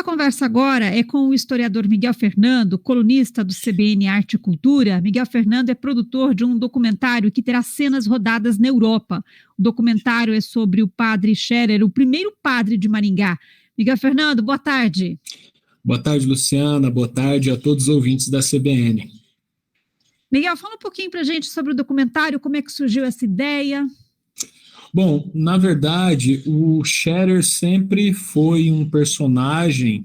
nossa conversa agora é com o historiador Miguel Fernando, colunista do CBN Arte e Cultura. Miguel Fernando é produtor de um documentário que terá cenas rodadas na Europa. O documentário é sobre o padre Scherer, o primeiro padre de Maringá. Miguel Fernando, boa tarde. Boa tarde, Luciana. Boa tarde a todos os ouvintes da CBN. Miguel, fala um pouquinho para a gente sobre o documentário, como é que surgiu essa ideia. Bom, na verdade, o Scherer sempre foi um personagem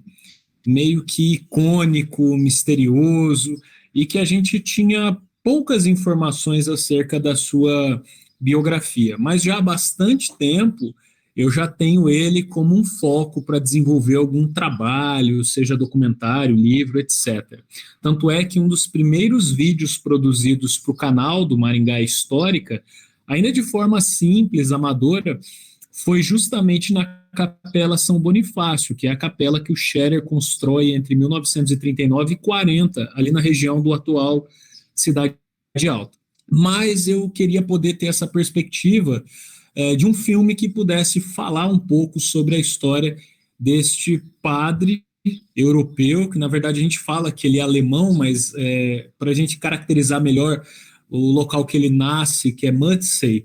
meio que icônico, misterioso, e que a gente tinha poucas informações acerca da sua biografia. Mas já há bastante tempo eu já tenho ele como um foco para desenvolver algum trabalho, seja documentário, livro, etc. Tanto é que um dos primeiros vídeos produzidos para o canal do Maringá Histórica, ainda de forma simples, amadora, foi justamente na Capela São Bonifácio, que é a capela que o Scherer constrói entre 1939 e 40, ali na região do atual Cidade Alta. Mas eu queria poder ter essa perspectiva de um filme que pudesse falar um pouco sobre a história deste padre europeu, que na verdade a gente fala que ele é alemão, mas para a gente caracterizar melhor o local que ele nasce, que é Mutzey,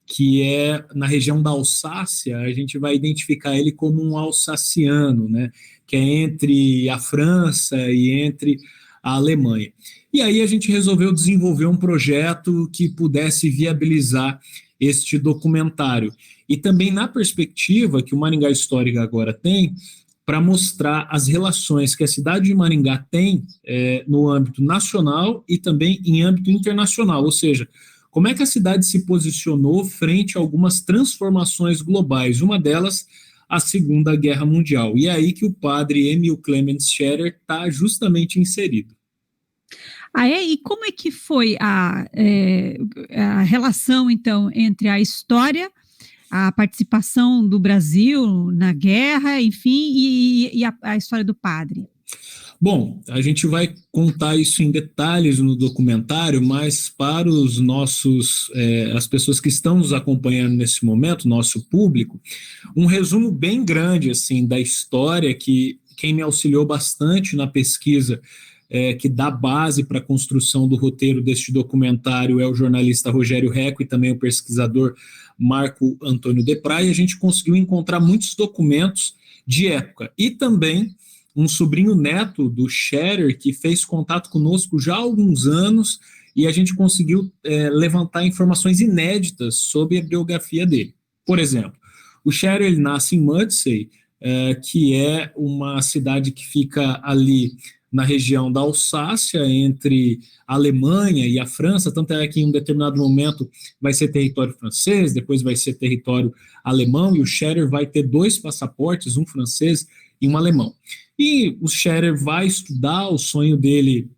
que é na região da Alsácia, a gente vai identificar ele como um alsaciano, né, que é entre a França e entre a Alemanha. E aí a gente resolveu desenvolver um projeto que pudesse viabilizar este documentário. E também na perspectiva que o Maringá Histórica agora tem, para mostrar as relações que a cidade de Maringá tem no âmbito nacional e também em âmbito internacional, ou seja, como é que a cidade se posicionou frente a algumas transformações globais, uma delas a Segunda Guerra Mundial. E é aí que o padre Emil Clemens Scherer está justamente inserido. E como é que foi a relação, então, entre a história, a participação do Brasil na guerra, enfim, e a história do padre? Bom, a gente vai contar isso em detalhes no documentário, mas para os nossos, as pessoas que estão nos acompanhando nesse momento, nosso público, um resumo bem grande assim da história que quem me auxiliou bastante na pesquisa que dá base para a construção do roteiro deste documentário é o jornalista Rogério Recco e também o pesquisador Marco Antônio Depra, e a gente conseguiu encontrar muitos documentos de época e também um sobrinho neto do Scherer que fez contato conosco já há alguns anos e a gente conseguiu levantar informações inéditas sobre a biografia dele. Por exemplo, o Scherer ele nasce em Mutzey, que é uma cidade que fica ali na região da Alsácia, entre a Alemanha e a França, tanto é que em um determinado momento vai ser território francês, depois vai ser território alemão, e o Scherer vai ter 2 passaportes, um francês e um alemão. E o Scherer vai estudar, o sonho dele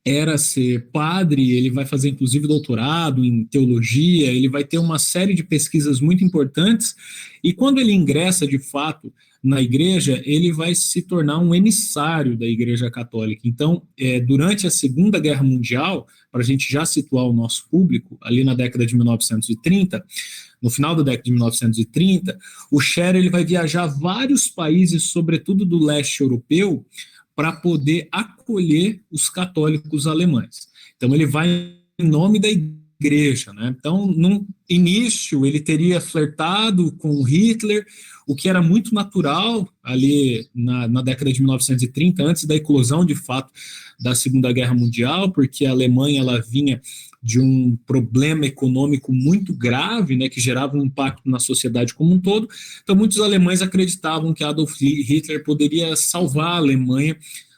era ser padre, ele vai fazer inclusive doutorado em teologia, ele vai ter uma série de pesquisas muito importantes, e quando ele ingressa de fato na igreja, ele vai se tornar um emissário da Igreja Católica. Então, durante a Segunda Guerra Mundial, para a gente já situar o nosso público, ali na década de 1930, no final da década de 1930, o Scherer ele vai viajar a vários países, sobretudo do leste europeu, para poder acolher os católicos alemães. Então, ele vai em nome da igreja, né? Então, no início, ele teria flertado com Hitler, o que era muito natural ali na década de 1930, antes da eclosão, de fato, da Segunda Guerra Mundial, porque a Alemanha ela vinha de um problema econômico muito grave, né, que gerava um impacto na sociedade como um todo. Então, muitos alemães acreditavam que Adolf Hitler poderia salvar a Alemanha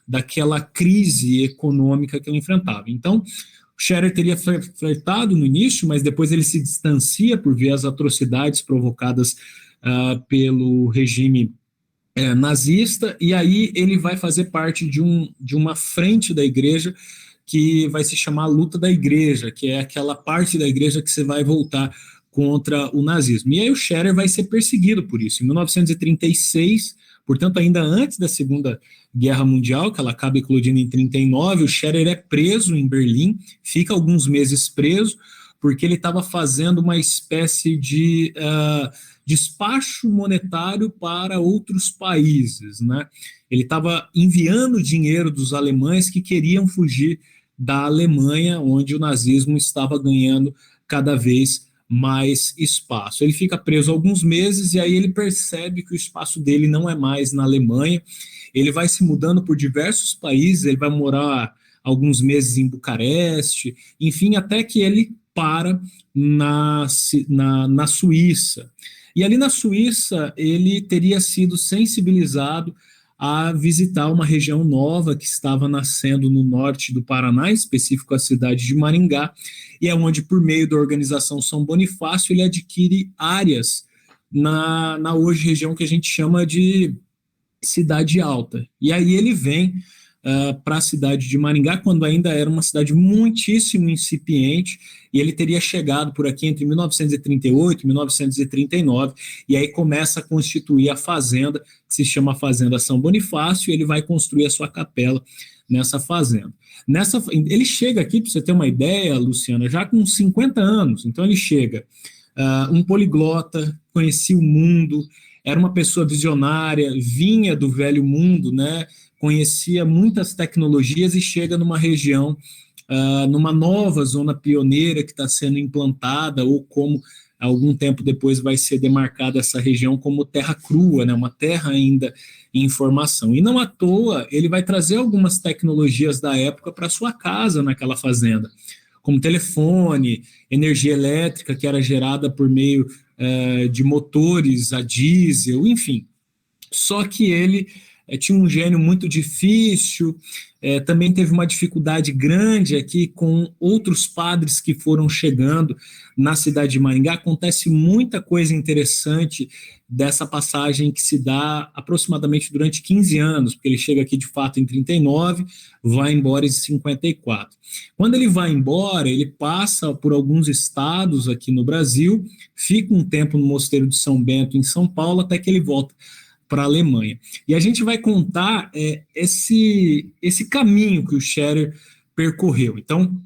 daquela crise econômica que ela enfrentava. Então, o Scherer teria flertado no início, mas depois ele se distancia por ver as atrocidades provocadas pelo regime nazista, e aí ele vai fazer parte de uma frente da igreja que vai se chamar Luta da Igreja, que é aquela parte da igreja que você vai voltar contra o nazismo. E aí o Scherer vai ser perseguido por isso. Em 1936, portanto, ainda antes da Segunda Guerra Mundial, que ela acaba eclodindo em 1939, o Scherer é preso em Berlim, fica alguns meses preso, porque ele estava fazendo uma espécie de despacho monetário para outros países, né? Ele estava enviando dinheiro dos alemães que queriam fugir da Alemanha, onde o nazismo estava ganhando cada vez mais espaço. Ele fica preso alguns meses e aí ele percebe que o espaço dele não é mais na Alemanha. Ele vai se mudando por diversos países, ele vai morar alguns meses em Bucareste, enfim, até que ele para na Suíça. E ali na Suíça ele teria sido sensibilizado a visitar uma região nova que estava nascendo no norte do Paraná, em específico a cidade de Maringá, e é onde, por meio da organização São Bonifácio, ele adquire áreas na hoje região que a gente chama de Cidade Alta. E aí ele vem para a cidade de Maringá, quando ainda era uma cidade muitíssimo incipiente, e ele teria chegado por aqui entre 1938 e 1939, e aí começa a constituir a fazenda, que se chama Fazenda São Bonifácio, e ele vai construir a sua capela nessa fazenda. Ele chega aqui, para você ter uma ideia, Luciana, já com 50 anos, então ele chega, um poliglota, conhecia o mundo, era uma pessoa visionária, vinha do velho mundo, né? Conhecia muitas tecnologias e chega numa região, numa nova zona pioneira que está sendo implantada, ou como algum tempo depois vai ser demarcada essa região como terra crua, né, uma terra ainda em formação. E não à toa ele vai trazer algumas tecnologias da época para sua casa naquela fazenda, como telefone, energia elétrica que era gerada por meio de motores a diesel, enfim. Só que ele tinha um gênio muito difícil, também teve uma dificuldade grande aqui com outros padres que foram chegando na cidade de Maringá. Acontece muita coisa interessante dessa passagem que se dá aproximadamente durante 15 anos, porque ele chega aqui de fato em 39, vai embora em 54. Quando ele vai embora, ele passa por alguns estados aqui no Brasil, fica um tempo no Mosteiro de São Bento, em São Paulo, até que ele volta para a Alemanha. E a gente vai contar esse caminho que o Scherer percorreu. Então,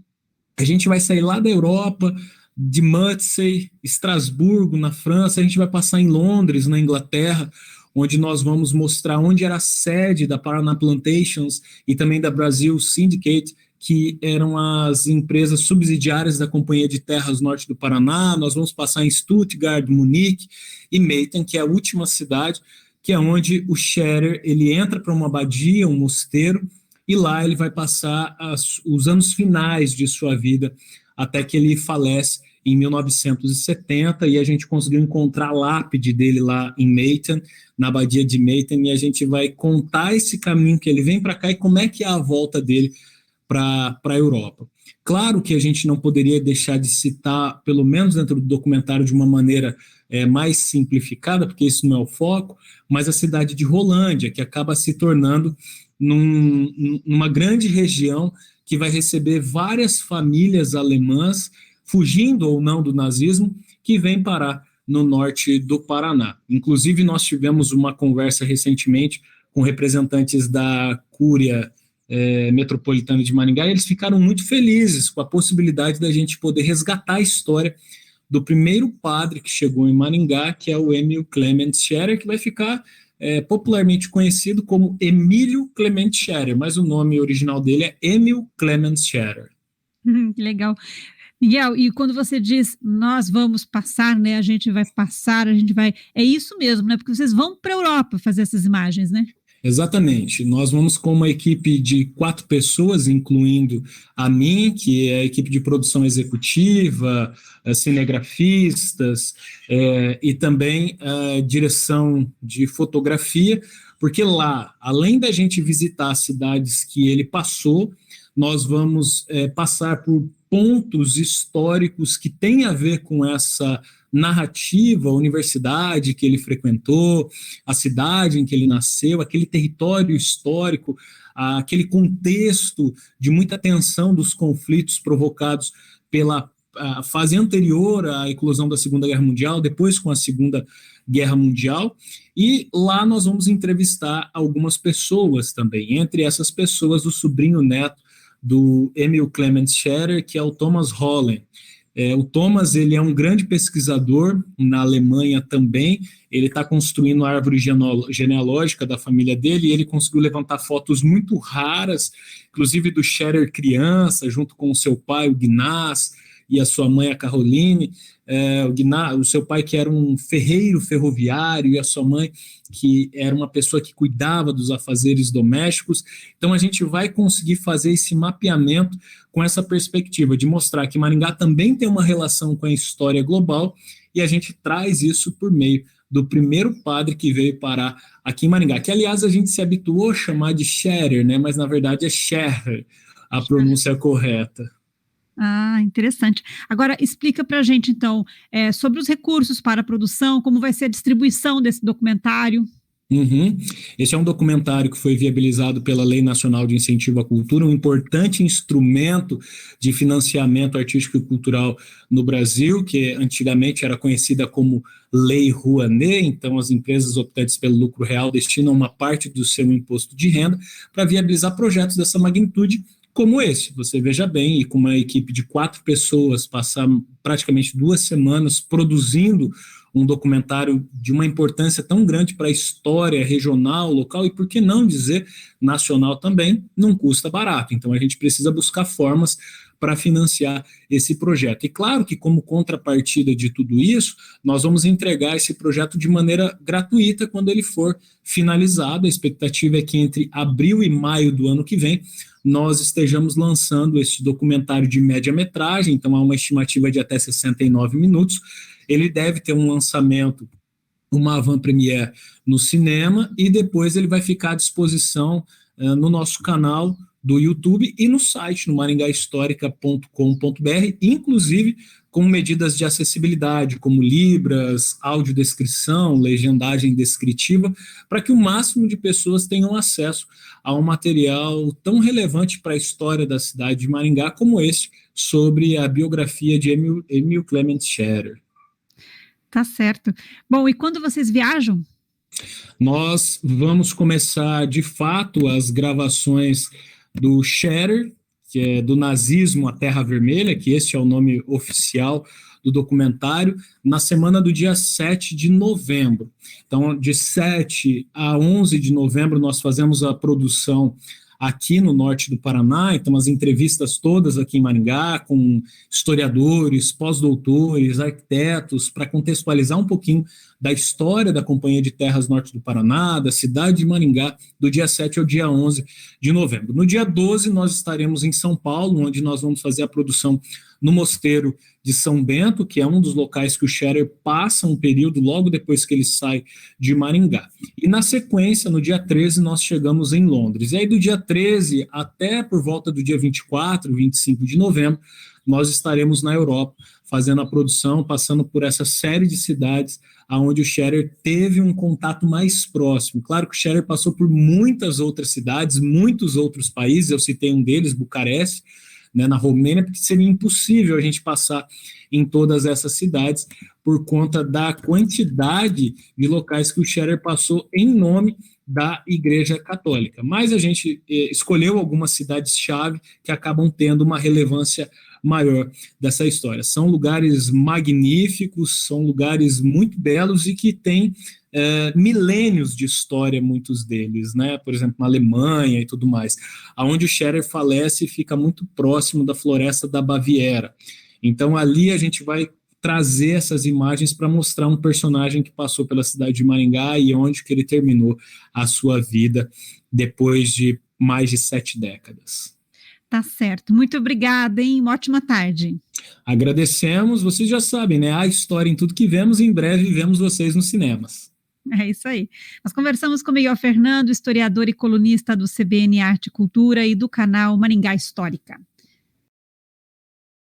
a gente vai sair lá da Europa, de Mudsey, Estrasburgo, na França, a gente vai passar em Londres, na Inglaterra, onde nós vamos mostrar onde era a sede da Paraná Plantations e também da Brazil Syndicate, que eram as empresas subsidiárias da Companhia de Terras Norte do Paraná. Nós vamos passar em Stuttgart, Munique e Meithen, que é a última cidade, que é onde o Scherer ele entra para uma abadia, um mosteiro, e lá ele vai passar os anos finais de sua vida, até que ele falece em 1970, e a gente conseguiu encontrar a lápide dele lá em Meithen, na abadia de Meithen, e a gente vai contar esse caminho que ele vem para cá e como é que é a volta dele para a Europa. Claro que a gente não poderia deixar de citar, pelo menos dentro do documentário, de uma maneira mais simplificada, porque isso não é o foco, mas a cidade de Rolândia, que acaba se tornando numa grande região que vai receber várias famílias alemãs, fugindo ou não do nazismo, que vêm parar no norte do Paraná. Inclusive, nós tivemos uma conversa recentemente com representantes da Cúria Metropolitana de Maringá, e eles ficaram muito felizes com a possibilidade da gente poder resgatar a história do primeiro padre que chegou em Maringá, que é o Emil Clement Scherer, que vai ficar popularmente conhecido como Emílio Clement Scherer, mas o nome original dele é Emil Clement Scherer. Que legal. Miguel, e quando você diz nós vamos passar, né, a gente vai passar, a gente vai... É isso mesmo, né? Porque vocês vão para a Europa fazer essas imagens, né? Exatamente. Nós vamos com uma equipe de 4 pessoas, incluindo a mim, que é a equipe de produção executiva, cinegrafistas e também a direção de fotografia, porque lá, além da gente visitar as cidades que ele passou, nós vamos passar por pontos históricos que têm a ver com essa narrativa, a universidade que ele frequentou, a cidade em que ele nasceu, aquele território histórico, aquele contexto de muita tensão dos conflitos provocados pela fase anterior à eclosão da Segunda Guerra Mundial, depois com a Segunda Guerra Mundial, e lá nós vamos entrevistar algumas pessoas também, entre essas pessoas o sobrinho neto do Emil Clement Scherer, que é o Thomas Hollen. O Thomas, ele é um grande pesquisador na Alemanha também, ele está construindo a árvore genealógica da família dele, e ele conseguiu levantar fotos muito raras, inclusive do Scherer criança, junto com o seu pai, o Gnaz, e a sua mãe, a Caroline, o seu pai que era um ferreiro ferroviário, e a sua mãe que era uma pessoa que cuidava dos afazeres domésticos. Então a gente vai conseguir fazer esse mapeamento com essa perspectiva de mostrar que Maringá também tem uma relação com a história global, e a gente traz isso por meio do primeiro padre que veio parar aqui em Maringá, que aliás a gente se habituou a chamar de Scherer, né? Mas na verdade é Scherer, a pronúncia correta. Ah, interessante. Agora, explica para a gente, então, sobre os recursos para a produção, como vai ser a distribuição desse documentário. Uhum. Esse é um documentário que foi viabilizado pela Lei Nacional de Incentivo à Cultura, um importante instrumento de financiamento artístico e cultural no Brasil, que antigamente era conhecida como Lei Rouanet. Então as empresas optantes pelo lucro real destinam uma parte do seu imposto de renda para viabilizar projetos dessa magnitude, como esse. Você veja bem, e com uma equipe de 4 pessoas, passar praticamente 2 semanas produzindo um documentário de uma importância tão grande para a história regional, local e, por que não dizer, nacional também, não custa barato. Então a gente precisa buscar formas para financiar esse projeto. E claro que, como contrapartida de tudo isso, nós vamos entregar esse projeto de maneira gratuita quando ele for finalizado. A expectativa é que entre abril e maio do ano que vem nós estejamos lançando esse documentário de média-metragem, então há uma estimativa de até 69 minutos. Ele deve ter um lançamento, uma avant-première no cinema, e depois ele vai ficar à disposição no nosso canal do YouTube e no site, no maringahistorica.com.br, inclusive com medidas de acessibilidade, como libras, audiodescrição, legendagem descritiva, para que o máximo de pessoas tenham acesso a um material tão relevante para a história da cidade de Maringá como este, sobre a biografia de Emil Clement Scherer. Tá certo. Bom, e quando vocês viajam? Nós vamos começar, de fato, as gravações do Scherer, que é do nazismo à Terra Vermelha, que esse é o nome oficial do documentário, na semana do dia 7 de novembro. Então, de 7 a 11 de novembro, nós fazemos a produção aqui no norte do Paraná, então as entrevistas todas aqui em Maringá, com historiadores, pós-doutores, arquitetos, para contextualizar um pouquinho da história da Companhia de Terras Norte do Paraná, da cidade de Maringá, do dia 7 ao dia 11 de novembro. No dia 12, nós estaremos em São Paulo, onde nós vamos fazer a produção no Mosteiro de São Bento, que é um dos locais que o Scherer passa um período logo depois que ele sai de Maringá. E na sequência, no dia 13, nós chegamos em Londres. E aí do dia 13 até por volta do dia 24, 25 de novembro, nós estaremos na Europa fazendo a produção, passando por essa série de cidades onde o Scherer teve um contato mais próximo. Claro que o Scherer passou por muitas outras cidades, muitos outros países, eu citei um deles, Bucareste, né, na Romênia, porque seria impossível a gente passar em todas essas cidades por conta da quantidade de locais que o Scherer passou em nome da Igreja Católica. Mas a gente escolheu algumas cidades-chave que acabam tendo uma relevância maior dessa história. São lugares magníficos, são lugares muito belos e que têm milênios de história, muitos deles, né? Por exemplo, na Alemanha e tudo mais. Aonde o Scherer falece fica muito próximo da Floresta da Baviera. Então ali a gente vai trazer essas imagens para mostrar um personagem que passou pela cidade de Maringá e onde que ele terminou a sua vida depois de mais de 7 décadas. Tá certo. Muito obrigada, hein? Uma ótima tarde. Agradecemos. Vocês já sabem, né? Há história em tudo que vemos e em breve vemos vocês nos cinemas. É isso aí. Nós conversamos com Miguel Fernando, historiador e colunista do CBN Arte e Cultura e do canal Maringá Histórica.